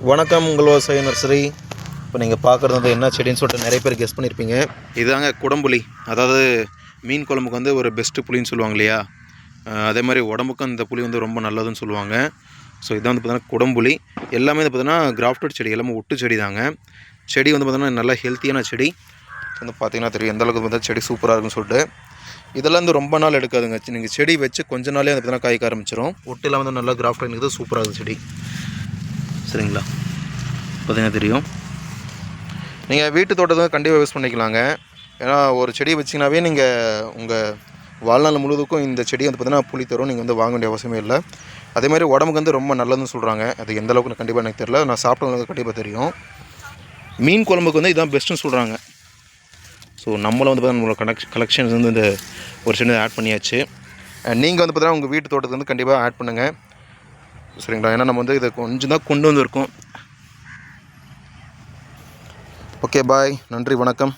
வணக்கம் உங்கள் விவசாய நர்சரி. இப்போ நீங்கள் பார்க்குறது வந்து என்ன செடின்னு சொல்லிட்டு நிறைய பேர் கெஸ் பண்ணியிருப்பீங்க. இதுதாங்க குடம்புளி. அதாவது மீன் குழம்புக்கு வந்து ஒரு பெஸ்ட்டு புளின்னு சொல்லுவாங்க இல்லையா, அதே மாதிரி உடம்புக்கும் இந்த புளி வந்து ரொம்ப நல்லதுன்னு சொல்லுவாங்க. ஸோ இதான் வந்து பார்த்தீங்கன்னா குடம்புளி. எல்லாமே வந்து பார்த்தீங்கன்னா கிராஃப்டட் செடி, எல்லாமே ஒட்டு செடி தாங்க. செடி வந்து பார்த்தீங்கன்னா நல்லா ஹெல்த்தியான செடி. வந்து பார்த்தீங்கன்னா தெரியும் எந்த அளவுக்கு பார்த்தா செடி சூப்பராக இருக்குன்னு சொல்லிட்டு. இதெல்லாம் வந்து ரொம்ப நாள் எடுக்காதுங்க. நீங்கள் செடி வச்சு கொஞ்ச நாளே வந்து பார்த்தீங்கன்னா காய்க்க ஆரம்பிச்சிடும். ஒட்டுலாம் வந்து நல்லா கிராஃப்ட் இருக்குது, சூப்பராக இருக்குது செடி. சரிங்களா, பார்த்தீங்கன்னா தெரியும். நீங்கள் வீட்டு தோட்டத்தை கண்டிப்பாக யூஸ் பண்ணிக்கலாங்க. ஏன்னா ஒரு செடி வச்சிங்கனாவே நீங்கள் உங்கள் வாழ்நாள் முழுவதுக்கும் இந்த செடி வந்து பார்த்தீங்கன்னா புளி தரும். நீங்கள் வந்து வாங்க வேண்டிய அவசியமே இல்லை. அதேமாதிரி உடம்புக்கு வந்து ரொம்ப நல்லதுன்னு சொல்கிறாங்க. அது எந்த அளவுக்கு கண்டிப்பாக எனக்கு தெரியல, நான் சாப்பிட்டவங்களுக்கு கண்டிப்பாக தெரியும். மீன் குழம்புக்கு வந்து இதான் பெஸ்ட்டுன்னு சொல்கிறாங்க. ஸோ நம்மளும் வந்து பார்த்தீங்கன்னா நம்மளோட கலெக்ஷன்ஸ் வந்து இந்த ஒரு செடி ஆட் பண்ணியாச்சு. நீங்கள் வந்து பார்த்தீங்கன்னா உங்கள் வீட்டு தோட்டத்துக்கு வந்து கண்டிப்பாக ஆட் பண்ணுங்கள். சரிங்களா, ஏன்னா நம்ம வந்து இதை கொஞ்சம் தான் கொண்டு வந்துருக்கோம். ஓகே பாய், நன்றி, வணக்கம்.